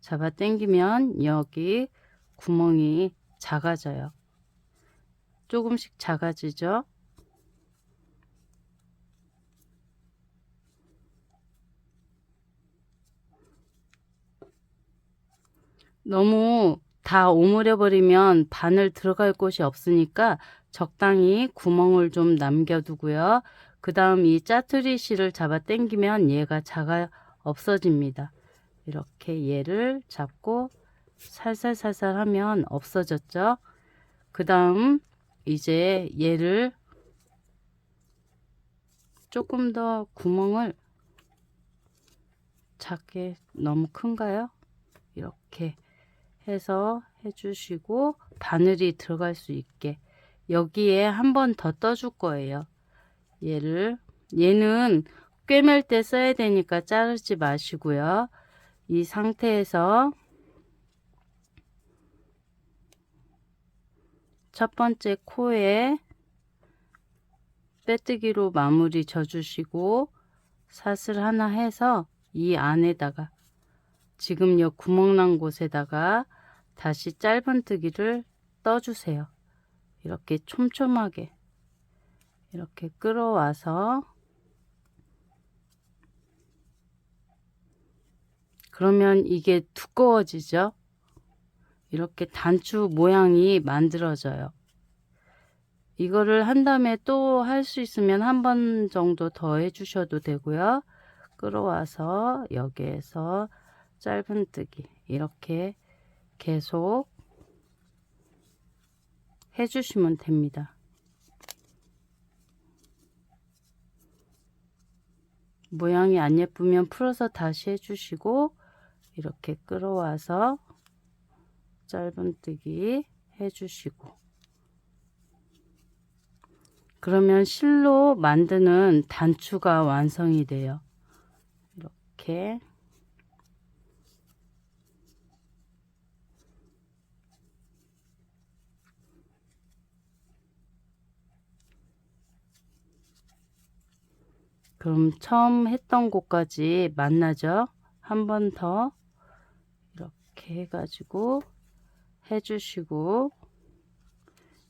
잡아 당기면 여기 구멍이 작아져요. 조금씩 작아지죠. 너무 다 오므려 버리면 바늘 들어갈 곳이 없으니까 적당히 구멍을 좀 남겨 두고요. 그 다음 이 짜투리 실을 잡아 당기면 얘가 작아 없어집니다. 이렇게 얘를 잡고 살살살살 하면 없어졌죠. 그 다음 이제 얘를 조금 더 구멍을 작게, 너무 큰가요? 이렇게 해서 해주시고 바늘이 들어갈 수 있게 여기에 한 번 더 떠줄 거예요. 얘는 꿰맬 때 써야 되니까 자르지 마시고요. 이 상태에서 첫 번째 코에 빼뜨기로 마무리 져주시고 사슬 하나 해서 이 안에다가 지금 요 구멍 난 곳에다가 다시 짧은뜨기를 떠주세요. 이렇게 촘촘하게 이렇게 끌어와서, 그러면 이게 두꺼워지죠. 이렇게 단추 모양이 만들어져요. 이거를 한 다음에 또 할 수 있으면 한 번 정도 더 해주셔도 되고요. 끌어와서 여기에서 짧은뜨기 이렇게 계속 해주시면 됩니다. 모양이 안 예쁘면 풀어서 다시 해주시고 이렇게 끌어와서 짧은뜨기 해주시고, 그러면 실로 만드는 단추가 완성이 돼요. 이렇게 그럼 처음 했던 곳까지 만나죠. 한 번 더 이렇게 해가지고 해주시고,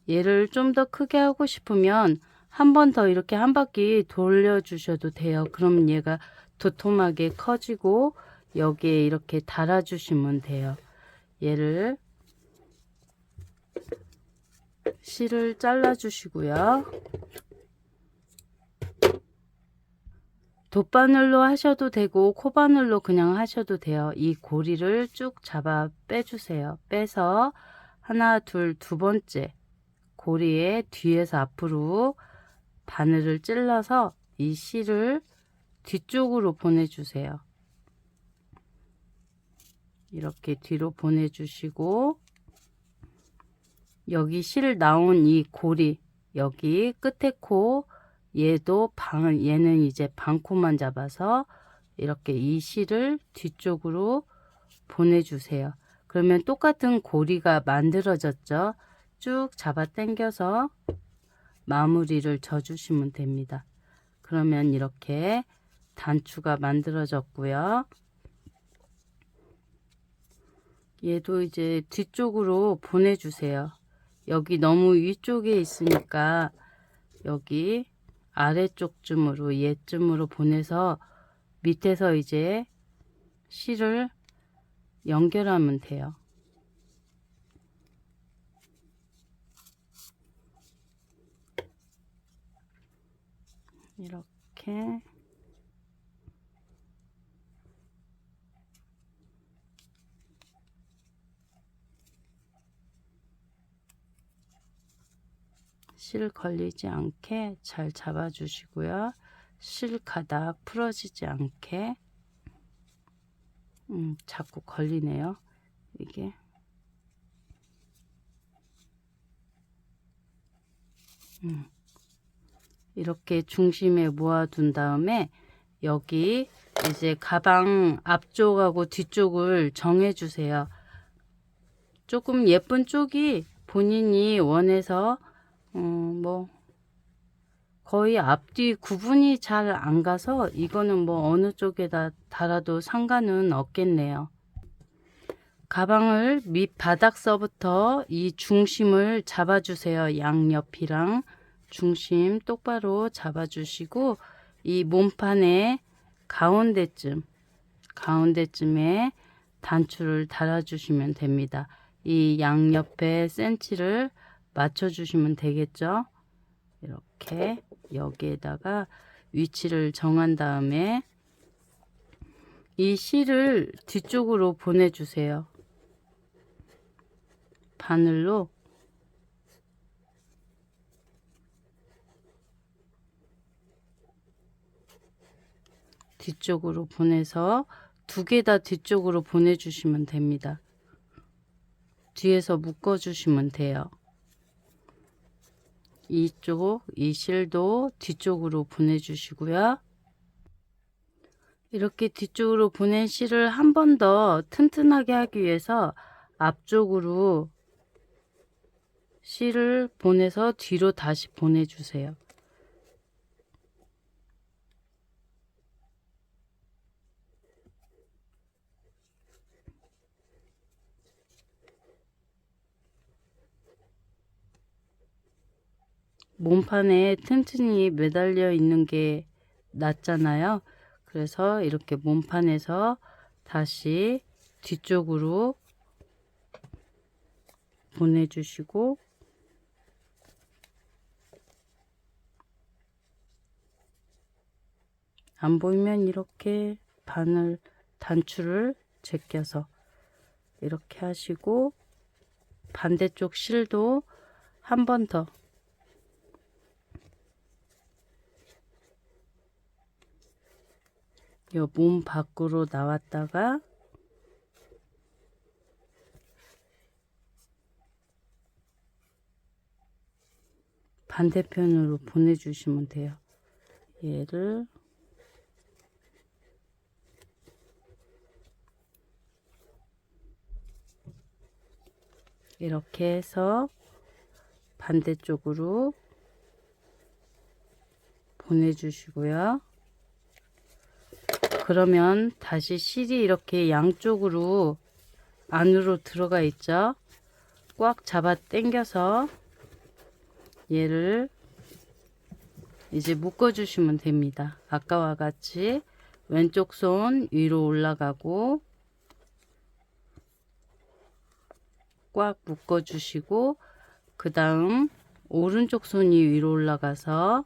얘를 좀 더 크게 하고 싶으면 한 번 더 이렇게 한 바퀴 돌려 주셔도 돼요. 그럼 얘가 도톰하게 커지고 여기에 이렇게 달아 주시면 돼요. 얘를 실을 잘라 주시고요. 돗바늘로 하셔도 되고 코바늘로 그냥 하셔도 돼요. 이 고리를 쭉 잡아 빼주세요. 빼서 하나, 둘, 두 번째 고리에 뒤에서 앞으로 바늘을 찔러서 이 실을 뒤쪽으로 보내주세요. 이렇게 뒤로 보내주시고, 여기 실 나온 이 고리, 여기 끝에 코, 얘는 이제 반코만 잡아서 이렇게 이 실을 뒤쪽으로 보내주세요. 그러면 똑같은 고리가 만들어졌죠. 쭉 잡아 당겨서 마무리를 져주시면 됩니다. 그러면 이렇게 단추가 만들어졌고요. 얘도 이제 뒤쪽으로 보내주세요. 여기 너무 위쪽에 있으니까 여기 아래쪽쯤으로 얘쯤으로 보내서 밑에서 이제 실을 연결하면 돼요. 이렇게 실 걸리지 않게 잘 잡아 주시고요. 실 가닥 풀어지지 않게 자꾸 걸리네요. 이게 이렇게 중심에 모아둔 다음에 여기 이제 가방 앞쪽하고 뒤쪽을 정해 주세요. 조금 예쁜 쪽이 본인이 원해서 뭐 거의 앞뒤 구분이 잘 안 가서 이거는 뭐 어느 쪽에다 달아도 상관은 없겠네요. 가방을 밑바닥서부터 이 중심을 잡아주세요. 양옆이랑 중심 똑바로 잡아주시고 이 몸판의 가운데쯤에 단추를 달아주시면 됩니다. 이 양옆에 센치를 맞춰주시면 되겠죠. 이렇게 여기에다가 위치를 정한 다음에 이 실을 뒤쪽으로 보내주세요. 바늘로 뒤쪽으로 보내서 두 개 다 뒤쪽으로 보내주시면 됩니다. 뒤에서 묶어주시면 돼요. 이쪽 이 실도 뒤쪽으로 보내주시고요. 이렇게 뒤쪽으로 보낸 실을 한 번 더 튼튼하게 하기 위해서 앞쪽으로 실을 보내서 뒤로 다시 보내주세요. 몸판에 튼튼히 매달려 있는 게 낫잖아요. 그래서 이렇게 몸판에서 다시 뒤쪽으로 보내주시고 안 보이면 이렇게 바늘 단추를 제껴서 이렇게 하시고 반대쪽 실도 한 번 더 요 몸 밖으로 나왔다가 반대편으로 보내주시면 돼요. 얘를 이렇게 해서 반대쪽으로 보내주시고요. 그러면 다시 실이 이렇게 양쪽으로 안으로 들어가 있죠. 꽉 잡아 당겨서 얘를 이제 묶어 주시면 됩니다. 아까와 같이 왼쪽 손 위로 올라가고 꽉 묶어 주시고 그 다음 오른쪽 손이 위로 올라가서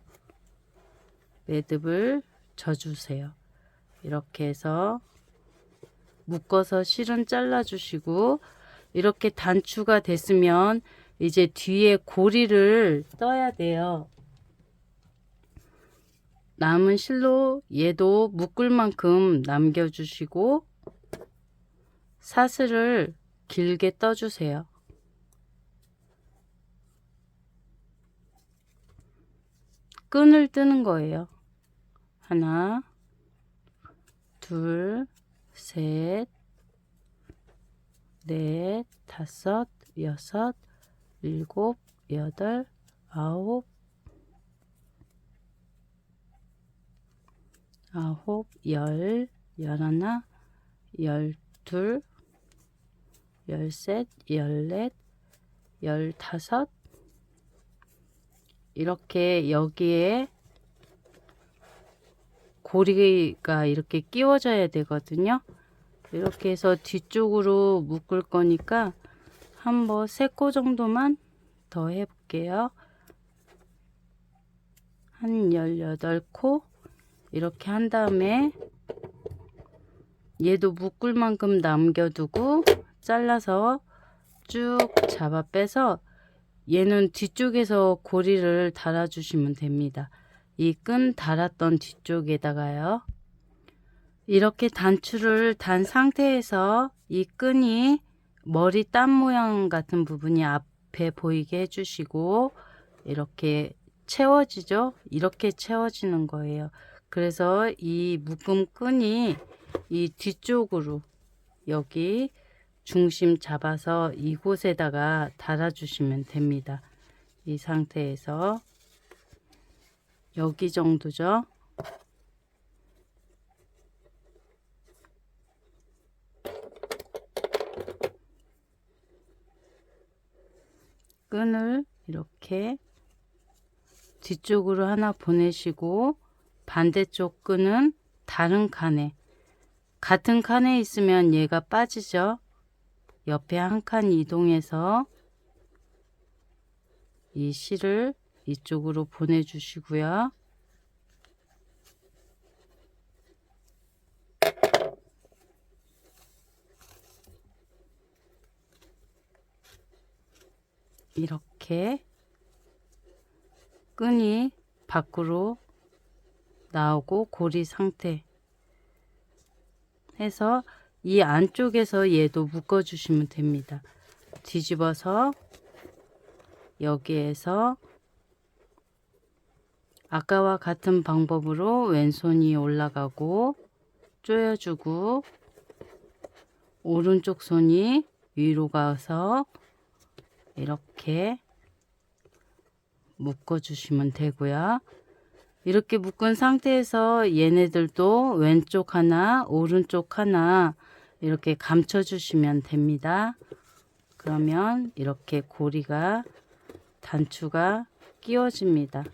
매듭을 져주세요. 이렇게 해서 묶어서 실은 잘라 주시고 이렇게 단추가 됐으면 이제 뒤에 고리를 떠야 돼요. 남은 실로 얘도 묶을 만큼 남겨 주시고 사슬을 길게 떠 주세요. 끈을 뜨는 거예요. 하나, 둘, 셋, 넷, 다섯, 여섯, 일곱, 여덟, 아홉, 열, 열하나, 열둘, 열셋, 열넷, 15 이렇게 여기에 고리가 이렇게 끼워져야 되거든요. 이렇게 해서 뒤쪽으로 묶을 거니까 한번 3코 정도만 더 해볼게요. 한 18코 이렇게 한 다음에 얘도 묶을 만큼 남겨두고 잘라서 쭉 잡아 빼서 얘는 뒤쪽에서 고리를 달아 주시면 됩니다. 이 끈 달았던 뒤쪽에다가요. 이렇게 단추를 단 상태에서 이 끈이 머리 땀 모양 같은 부분이 앞에 보이게 해주시고 이렇게 채워지죠. 이렇게 채워지는 거예요. 그래서 이 묶음 끈이 이 뒤쪽으로 여기 중심 잡아서 이곳에다가 달아 주시면 됩니다. 이 상태에서 여기 정도죠. 끈을 이렇게 뒤쪽으로 하나 보내시고 반대쪽 끈은 다른 칸에, 같은 칸에 있으면 얘가 빠지죠. 옆에 한 칸 이동해서 이 실을 이쪽으로 보내주시고요. 이렇게 끈이 밖으로 나오고 고리 상태 해서 이 안쪽에서 얘도 묶어 주시면 됩니다. 뒤집어서 여기에서 아까와 같은 방법으로 왼손이 올라가고 조여주고 오른쪽 손이 위로 가서 이렇게 묶어 주시면 되고요. 이렇게 묶은 상태에서 얘네들도 왼쪽 하나 오른쪽 하나 이렇게 감춰 주시면 됩니다. 그러면 이렇게 고리가 단추가 끼워집니다.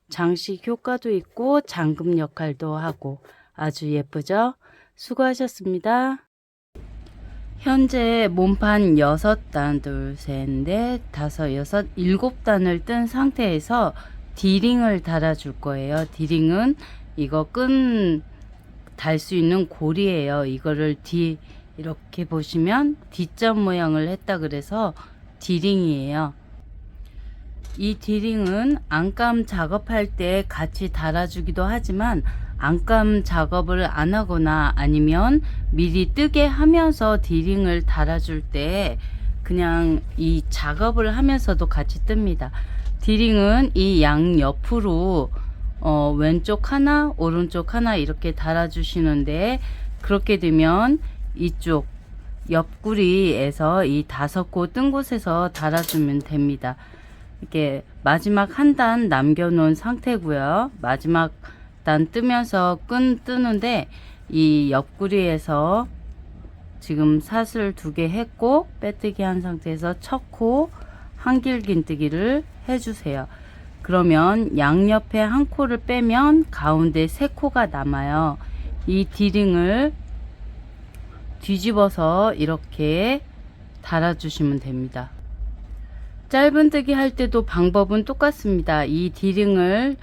장식 효과도 있고 잠금 역할도 하고 아주 예쁘죠? 수고하셨습니다. 현재 몸판 6단, 둘, 셋, 넷, 다섯, 여섯, 7단을 뜬 상태에서 D링을 달아줄 거예요. D링은 이거 끈 달 수 있는 고리예요. 이거를 이렇게 보시면 D자 모양을 했다 그래서 D링이에요. 이 D링은 안감 작업할 때 같이 달아주기도 하지만 안감 작업을 안 하거나 아니면 미리 뜨게 하면서 D링을 달아줄 때 그냥 이 작업을 하면서도 같이 뜹니다. D링은 이 양 옆으로 왼쪽 하나 오른쪽 하나 이렇게 달아주시는데 그렇게 되면 이쪽 옆구리에서 이 5코 뜬 곳에서 달아주면 됩니다. 이렇게 마지막 한 단 남겨 놓은 상태고요. 마지막 단 뜨면서 끈 뜨는데 이 옆구리에서 지금 사슬 2개 했고 빼뜨기 한 상태에서 첫 코 한길긴뜨기를 해주세요. 그러면 양옆에 한 코를 빼면 가운데 3코가 남아요. 이 D링을 뒤집어서 이렇게 달아주시면 됩니다. 짧은뜨기 할 때도 방법은 똑같습니다. 이 D링을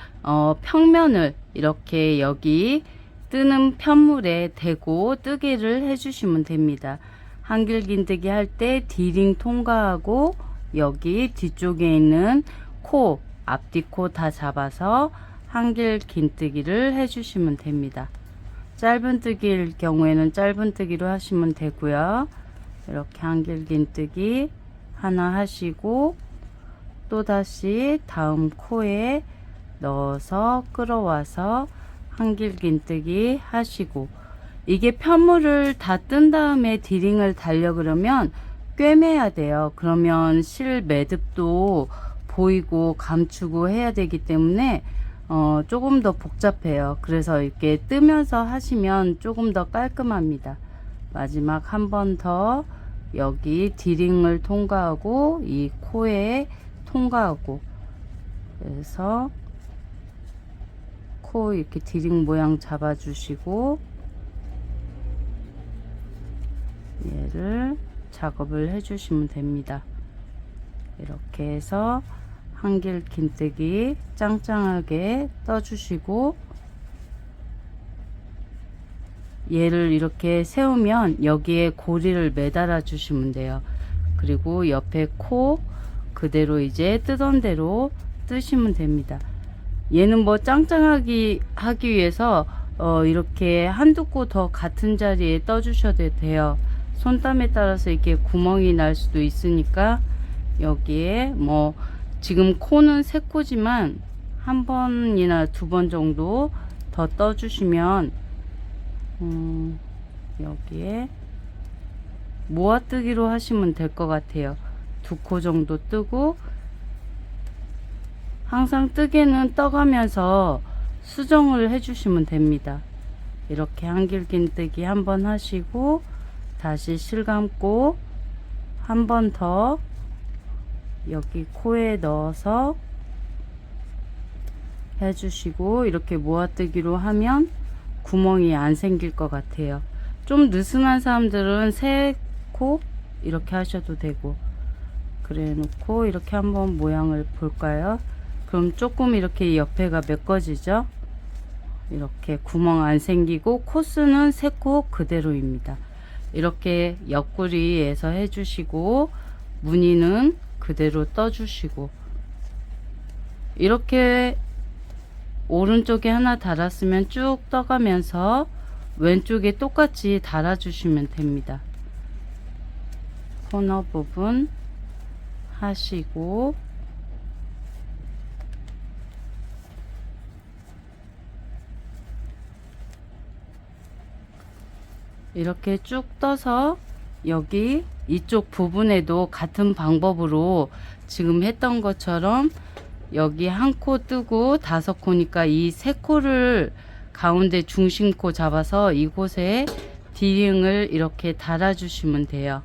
평면을 이렇게 여기 뜨는 편물에 대고 뜨개를 해주시면 됩니다. 한길긴뜨기 할 때 D링 통과하고 여기 뒤쪽에 있는 코, 앞뒤 코 다 잡아서 한길긴뜨기를 해주시면 됩니다. 짧은뜨기일 경우에는 짧은뜨기로 하시면 되고요. 이렇게 한길긴뜨기 하나 하시고 또다시 다음 코에 넣어서 끌어와서 한길긴뜨기 하시고 이게 편물을 다 뜬 다음에 D링을 달려 그러면 꿰매야 돼요. 그러면 실 매듭도 보이고 감추고 해야 되기 때문에 조금 더 복잡해요. 그래서 이렇게 뜨면서 하시면 조금 더 깔끔합니다. 마지막 한 번 더 여기 디링을 통과하고 이 코에 통과하고, 그래서 코 이렇게 디링 모양 잡아주시고 얘를 작업을 해주시면 됩니다. 이렇게 해서 한길 긴뜨기 짱짱하게 떠주시고, 얘를 이렇게 세우면 여기에 고리를 매달아 주시면 돼요. 그리고 옆에 코 그대로 이제 뜨던 대로 뜨시면 됩니다. 얘는 뭐 짱짱하게 하기 위해서 이렇게 한두 코 더 같은 자리에 떠 주셔도 돼요. 손땀에 따라서 이렇게 구멍이 날 수도 있으니까 여기에 뭐 지금 코는 3코지만 한 번이나 2번 정도 더 떠 주시면 여기에 모아뜨기로 하시면 될 것 같아요. 2코 정도 뜨고, 항상 뜨개는 떠가면서 수정을 해주시면 됩니다. 이렇게 한길긴뜨기 한번 하시고 다시 실감고 한 번 더 여기 코에 넣어서 해주시고, 이렇게 모아뜨기로 하면 구멍이 안 생길 것 같아요. 좀 느슨한 사람들은 3코 이렇게 하셔도 되고, 그래 놓고 이렇게 한번 모양을 볼까요? 그럼 조금 이렇게 옆에가 메꿔지죠? 이렇게 구멍 안 생기고 코스는 3코 그대로입니다. 이렇게 옆구리에서 해주시고 무늬는 그대로 떠주시고, 이렇게 오른쪽에 하나 달았으면 쭉 떠가면서 왼쪽에 똑같이 달아주시면 됩니다. 코너 부분 하시고, 이렇게 쭉 떠서 여기 이쪽 부분에도 같은 방법으로 지금 했던 것처럼 여기 한 코 뜨고 5코니까 이 3코를 가운데 중심코 잡아서 이곳에 디링을 이렇게 달아 주시면 돼요.